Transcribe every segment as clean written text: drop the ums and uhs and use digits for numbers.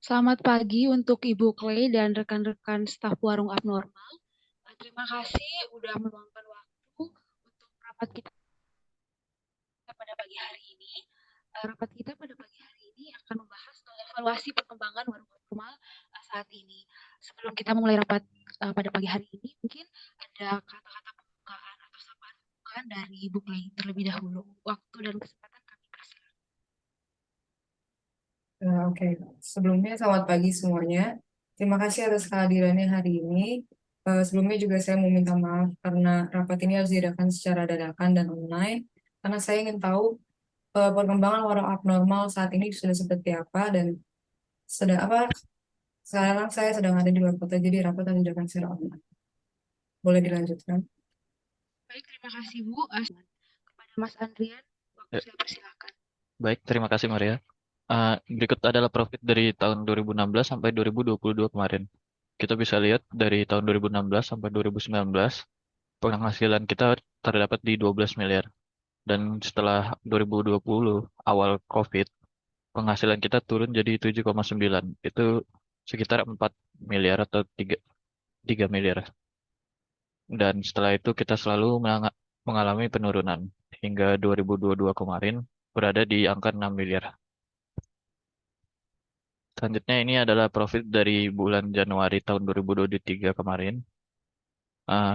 Selamat pagi untuk Ibu Clay dan rekan-rekan staf Warung Abnormal. Terima kasih udah meluangkan waktu untuk rapat kita pada pagi hari ini. Rapat kita pada pagi hari ini akan membahas soal evaluasi perkembangan Warung Abnormal saat ini. Sebelum kita memulai rapat pada pagi hari ini, mungkin ada kata-kata pembukaan atau sapaan pembukaan dari Ibu Clay terlebih dahulu. Waktu dan kesempatan kami persilakan. Oke, sebelumnya selamat pagi semuanya. Terima kasih atas kehadirannya hari ini. Sebelumnya juga saya mau minta maaf karena rapat ini harus diadakan secara dadakan dan online. Karena saya ingin tahu perkembangan orang abnormal saat ini sudah seperti apa dan sedang apa. Sekarang saya sedang ada di luar kota, jadi rapat harus diadakan secara online. Boleh dilanjutkan? Baik, terima kasih Bu. Kepada Mas Andrian, waktu Ya, saya persilakan. baik, terima kasih Maria. Berikut adalah profit dari tahun 2016 sampai 2022 kemarin. Kita bisa lihat dari tahun 2016 sampai 2019, penghasilan kita terdapat di 12 miliar. Dan setelah 2020, awal COVID, penghasilan kita turun jadi 7,9. Itu sekitar 4 miliar atau 3 miliar. Dan setelah itu kita selalu mengalami penurunan. Hingga 2022 kemarin berada di angka 6 miliar. Selanjutnya ini adalah profit dari bulan Januari tahun 2023 kemarin.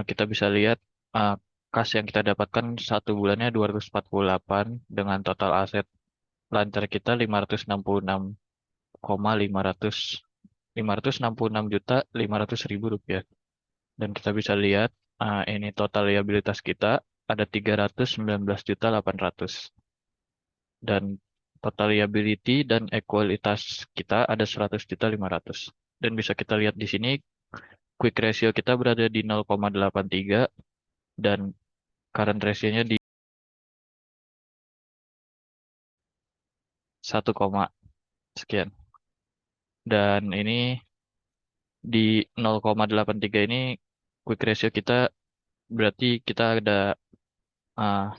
Kita bisa lihat uh, kas yang kita dapatkan satu bulannya 248 dengan total aset lancar kita 566 juta 500 ribu rupiah. Dan kita bisa lihat ini total liabilitas kita ada 319 juta 800. Dan total liability dan ekualitas kita ada 100 juta 500. Dan bisa kita lihat di sini quick ratio kita berada di 0,83 dan current ratio-nya di 1, sekian. Dan ini di 0,83 ini quick ratio kita berarti kita ada uh,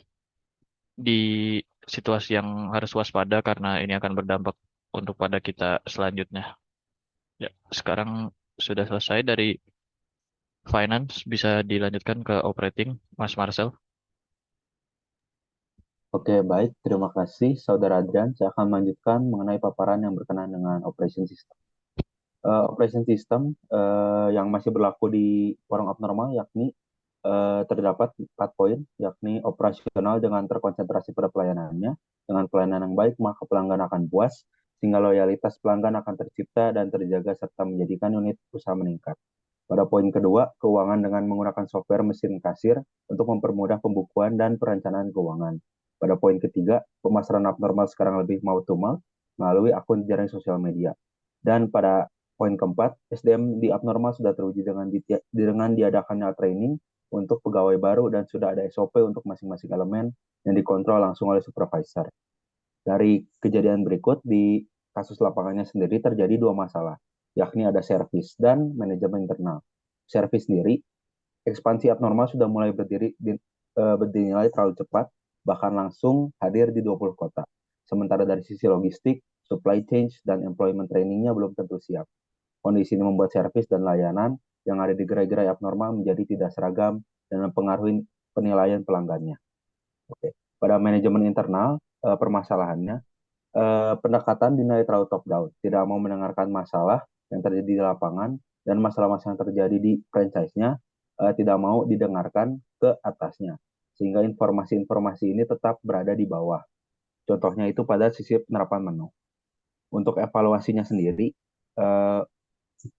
di situasi yang harus waspada karena ini akan berdampak untuk pada kita selanjutnya. Ya, sekarang sudah selesai dari finance, bisa dilanjutkan ke operating, Mas Marcel. Oke, baik. Terima kasih, Saudara Adrian. Saya akan melanjutkan mengenai paparan yang berkenaan dengan operation system. Operation system yang masih berlaku di warung abnormal, yakni terdapat 4 poin, yakni operasional dengan terkonsentrasi pada pelayanannya. Dengan pelayanan yang baik, maka pelanggan akan puas, sehingga loyalitas pelanggan akan tercipta dan terjaga serta menjadikan unit usaha meningkat. Pada poin kedua, keuangan dengan menggunakan software mesin kasir untuk mempermudah pembukuan dan perencanaan keuangan. Pada poin ketiga, pemasaran abnormal sekarang lebih mouth to mouth melalui akun jaring sosial media. Dan pada poin keempat, SDM di abnormal sudah teruji dengan diadakannya training untuk pegawai baru dan sudah ada SOP untuk masing-masing elemen yang dikontrol langsung oleh supervisor. Dari kejadian berikut, di kasus lapangannya sendiri terjadi 2 masalah, yakni ada servis dan manajemen internal. Servis sendiri, ekspansi abnormal sudah mulai berdinilai terlalu cepat, bahkan langsung hadir di 20 kota. Sementara dari sisi logistik, supply chain, dan employment trainingnya belum tentu siap. Kondisi ini membuat servis dan layanan yang ada di gerai-gerai abnormal menjadi tidak seragam dan mempengaruhi penilaian pelanggannya. Oke. Pada manajemen internal, permasalahannya, pendekatan dinilai terlalu top down, tidak mau mendengarkan masalah yang terjadi di lapangan dan masalah-masalah yang terjadi di franchise-nya tidak mau didengarkan ke atasnya, sehingga informasi-informasi ini tetap berada di bawah. Contohnya itu pada sisi penerapan menu. Untuk evaluasinya sendiri, eh,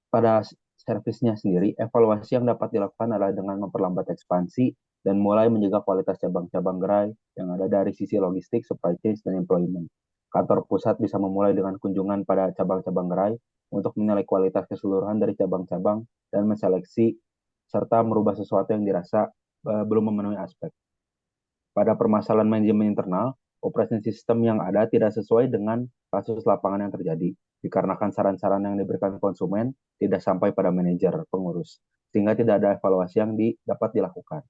pada servisnya sendiri, evaluasi yang dapat dilakukan adalah dengan memperlambat ekspansi dan mulai menjaga kualitas cabang-cabang gerai yang ada dari sisi logistik, supply chain, dan employment. Kantor pusat bisa memulai dengan kunjungan pada cabang-cabang gerai untuk menilai kualitas keseluruhan dari cabang-cabang dan menseleksi serta merubah sesuatu yang dirasa belum memenuhi aspek. Pada permasalahan manajemen internal, operasi sistem yang ada tidak sesuai dengan kasus lapangan yang terjadi, dikarenakan saran-saran yang diberikan konsumen tidak sampai pada manajer pengurus, sehingga tidak ada evaluasi yang dapat dilakukan.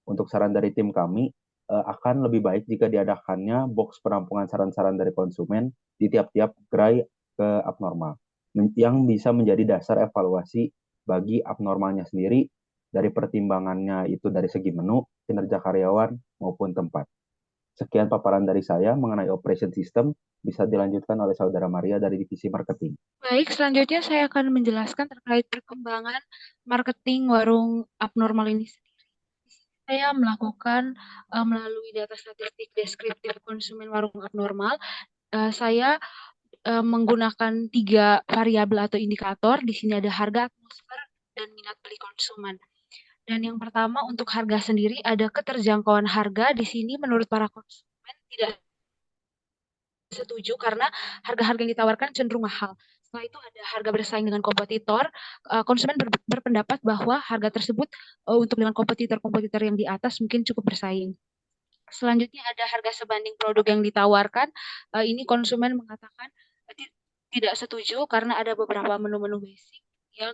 Untuk saran dari tim kami, akan lebih baik jika diadakannya box penampungan saran-saran dari konsumen di tiap-tiap gerai ke abnormal. yang bisa menjadi dasar evaluasi bagi abnormalnya sendiri dari pertimbangannya itu dari segi menu, kinerja karyawan, maupun tempat. Sekian paparan dari saya mengenai operation system, bisa dilanjutkan oleh Saudara Maria dari Divisi Marketing. Baik, selanjutnya saya akan menjelaskan terkait perkembangan marketing warung abnormal ini sendiri. Saya melakukan melalui data statistik deskriptif konsumen warung abnormal, saya menggunakan 3 variabel atau indikator. Di sini ada harga, atmosfer, dan minat beli konsumen. Dan yang pertama untuk harga sendiri ada keterjangkauan harga. Di sini menurut para konsumen tidak setuju karena harga-harga yang ditawarkan cenderung mahal. Setelah itu ada harga bersaing dengan kompetitor. Konsumen berpendapat bahwa harga tersebut untuk dengan kompetitor-kompetitor yang di atas mungkin cukup bersaing. Selanjutnya ada harga sebanding produk yang ditawarkan. Ini konsumen mengatakan tidak setuju karena ada beberapa menu-menu basic yang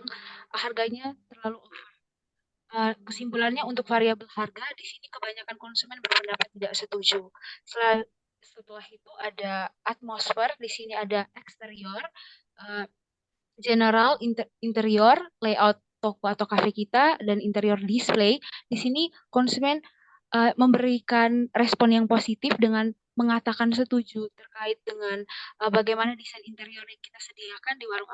harganya terlalu over. Kesimpulannya untuk variabel harga di sini kebanyakan konsumen berpendapat tidak setuju. Setelah itu ada atmosfer, di sini ada eksterior, general, interior, layout toko atau kafe kita, dan interior display. Di sini konsumen memberikan respon yang positif dengan mengatakan setuju terkait dengan bagaimana desain interior yang kita sediakan di warung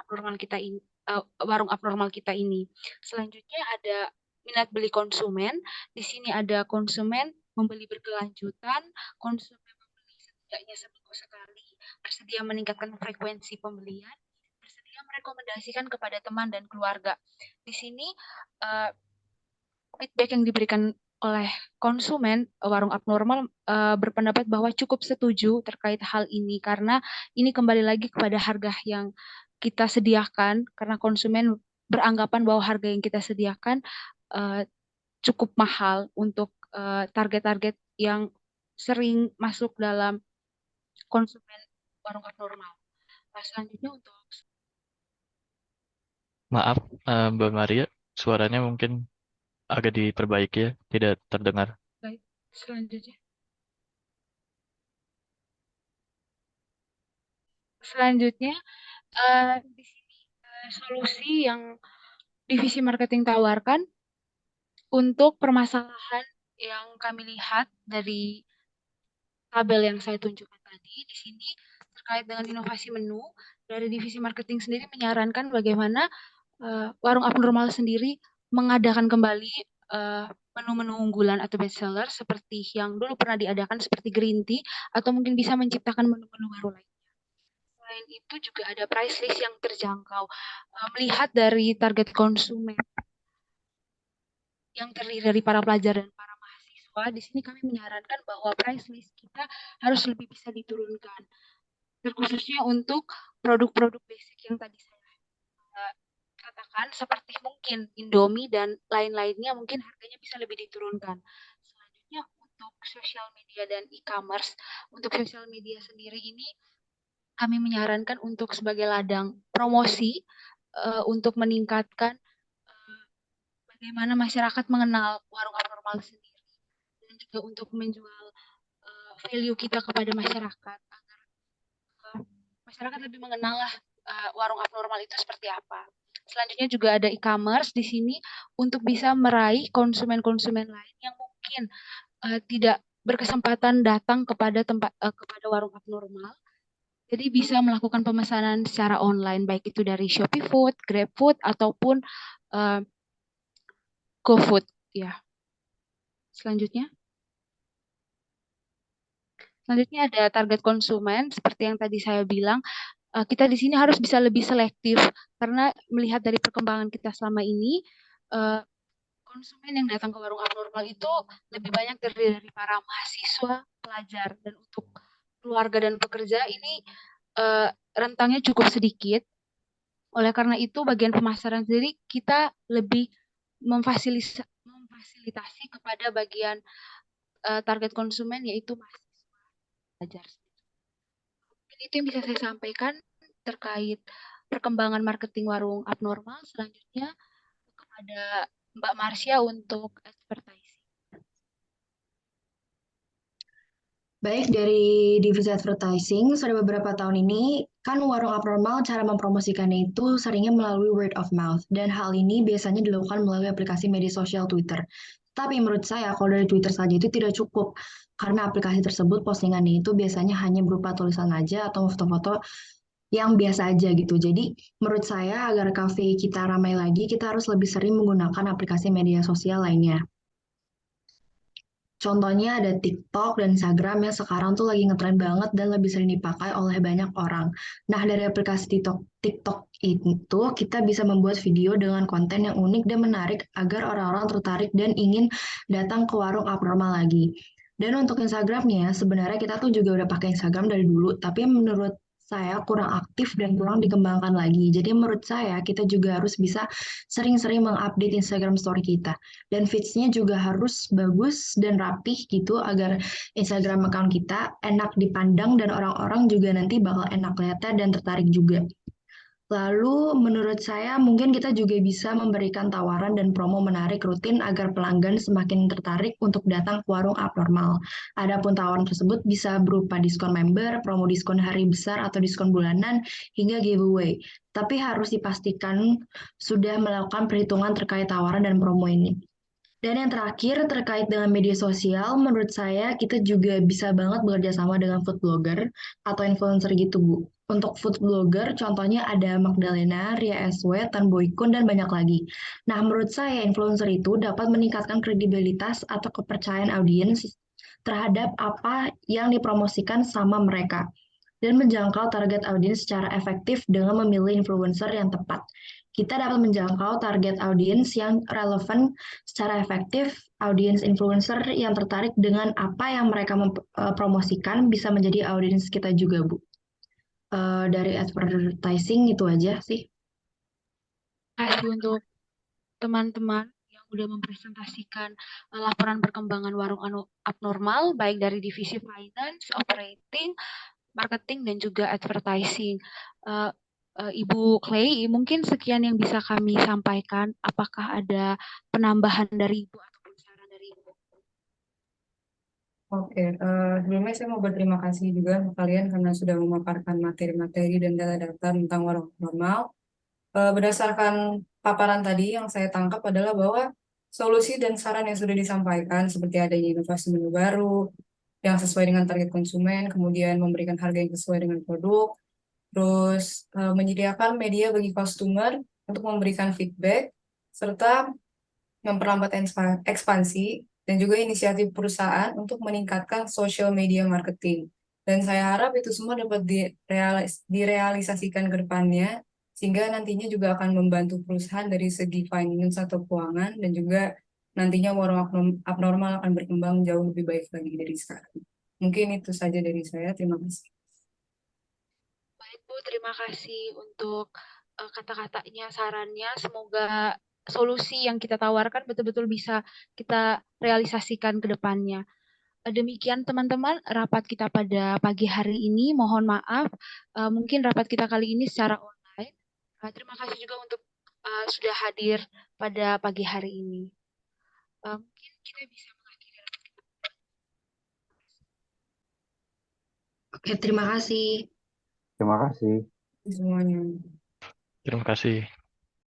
abnormal kita ini. Selanjutnya ada minat beli konsumen. Di sini ada konsumen membeli berkelanjutan, konsumen membeli setidaknya seminggu sekali, bersedia meningkatkan frekuensi pembelian, bersedia merekomendasikan kepada teman dan keluarga. Di sini feedback yang diberikan oleh konsumen warung abnormal berpendapat bahwa cukup setuju terkait hal ini karena ini kembali lagi kepada harga yang kita sediakan karena konsumen beranggapan bahwa harga yang kita sediakan cukup mahal untuk target-target yang sering masuk dalam konsumen warung abnormal. Selanjutnya untuk Maaf, Mbak Maria, suaranya mungkin agak diperbaiki ya, tidak terdengar. baik, selanjutnya di sini solusi yang divisi marketing tawarkan untuk permasalahan yang kami lihat dari tabel yang saya tunjukkan tadi. Di sini terkait dengan inovasi menu, dari divisi marketing sendiri menyarankan bagaimana warung abnormal sendiri mengadakan kembali menu-menu unggulan atau best seller seperti yang dulu pernah diadakan seperti green tea atau mungkin bisa menciptakan menu-menu baru lain. Selain itu juga ada price list yang terjangkau. Melihat dari target konsumen yang terdiri dari para pelajar dan para mahasiswa, di sini kami menyarankan bahwa price list kita harus lebih bisa diturunkan. Terkhususnya untuk produk-produk basic yang tadi saya katakan seperti mungkin Indomie dan lain-lainnya mungkin harganya bisa lebih diturunkan. Selanjutnya untuk social media dan e-commerce, untuk social media sendiri ini kami menyarankan untuk sebagai ladang promosi untuk meningkatkan bagaimana masyarakat mengenal warung abnormal sendiri dan juga untuk menjual value kita kepada masyarakat agar masyarakat lebih mengenal warung abnormal itu seperti apa. Selanjutnya juga ada e-commerce di sini untuk bisa meraih konsumen-konsumen lain yang mungkin tidak berkesempatan datang kepada kepada warung abnormal. Jadi bisa melakukan pemesanan secara online baik itu dari Shopee Food, GrabFood ataupun GoFood ya. Selanjutnya ada target konsumen seperti yang tadi saya bilang. Kita di sini harus bisa lebih selektif karena melihat dari perkembangan kita selama ini konsumen yang datang ke warung abnormal itu lebih banyak terdiri dari para mahasiswa, pelajar, dan untuk keluarga dan pekerja ini rentangnya cukup sedikit. Oleh karena itu bagian pemasaran sendiri kita lebih memfasilitasi kepada bagian target konsumen yaitu mahasiswa, pelajar. Itu yang bisa saya sampaikan terkait perkembangan marketing warung abnormal. Selanjutnya kepada Mbak Marsha untuk advertising. Baik, dari divisi advertising, sudah beberapa tahun ini Kan warung abnormal cara mempromosikannya itu seringnya melalui word of mouth, dan hal ini biasanya dilakukan melalui aplikasi media sosial Twitter. Tapi menurut saya, kalau dari Twitter saja itu tidak cukup, karena aplikasi tersebut postingannya itu biasanya hanya berupa tulisan aja atau foto-foto yang biasa aja gitu. Jadi menurut saya agar kafe kita ramai lagi, kita harus lebih sering menggunakan aplikasi media sosial lainnya. Contohnya ada TikTok dan Instagram yang sekarang tuh lagi ngetren banget dan lebih sering dipakai oleh banyak orang. Nah, dari aplikasi TikTok itu kita bisa membuat video dengan konten yang unik dan menarik agar orang-orang tertarik dan ingin datang ke warung abnormal lagi. Dan untuk Instagramnya, sebenarnya kita tuh juga udah pakai Instagram dari dulu, tapi menurut saya kurang aktif dan kurang dikembangkan lagi. Jadi menurut saya kita juga harus bisa sering-sering mengupdate Instagram story kita. Dan feeds-nya juga harus bagus dan rapih gitu agar Instagram account kita enak dipandang dan orang-orang juga nanti bakal enak lihatnya dan tertarik juga. Lalu menurut saya mungkin kita juga bisa memberikan tawaran dan promo menarik rutin agar pelanggan semakin tertarik untuk datang ke warung abnormal. Adapun tawaran tersebut bisa berupa diskon member, promo diskon hari besar atau diskon bulanan, hingga giveaway. Tapi harus dipastikan sudah melakukan perhitungan terkait tawaran dan promo ini. Dan yang terakhir terkait dengan media sosial, menurut saya kita juga bisa banget bekerja sama dengan food blogger atau influencer gitu, Bu. Untuk food blogger, contohnya ada Magdalena, Ria SW, Tan Boykun, dan banyak lagi. Nah, menurut saya influencer itu dapat meningkatkan kredibilitas atau kepercayaan audiens terhadap apa yang dipromosikan sama mereka dan menjangkau target audiens secara efektif dengan memilih influencer yang tepat. Kita dapat menjangkau target audiens yang relevan secara efektif. Audiens influencer yang tertarik dengan apa yang mereka promosikan bisa menjadi audiens kita juga, Bu. Dari advertising itu aja sih. Terima kasih untuk teman-teman yang udah mempresentasikan laporan perkembangan warung abnormal, baik dari divisi finance, operating, marketing, dan juga advertising. Ibu Clay, mungkin sekian yang bisa kami sampaikan. Apakah ada penambahan dari Ibu ataupun saran dari Ibu? Oke, sebelumnya saya mau berterima kasih juga untuk kalian karena sudah memaparkan materi-materi dan data-data tentang warung normal. Berdasarkan paparan tadi yang saya tangkap adalah bahwa solusi dan saran yang sudah disampaikan seperti adanya inovasi menu baru yang sesuai dengan target konsumen, kemudian memberikan harga yang sesuai dengan produk, terus menyediakan media bagi customer untuk memberikan feedback, serta memperlambat ekspansi, dan juga inisiatif perusahaan untuk meningkatkan social media marketing. Dan saya harap itu semua dapat direalisasikan ke depannya, sehingga nantinya juga akan membantu perusahaan dari segi finance atau keuangan, dan juga nantinya warung abnormal akan berkembang jauh lebih baik lagi dari sekarang. Mungkin itu saja dari saya. Terima kasih. Baik, Bu, terima kasih untuk kata-katanya, sarannya. Semoga solusi yang kita tawarkan betul-betul bisa kita realisasikan ke depannya. Demikian teman-teman rapat kita pada pagi hari ini. Mohon maaf, mungkin rapat kita kali ini secara online. Terima kasih juga untuk sudah hadir pada pagi hari ini. Mungkin kita bisa mengakhiri rapat kita. Oke, terima kasih. Terima kasih Semuanya. Terima kasih.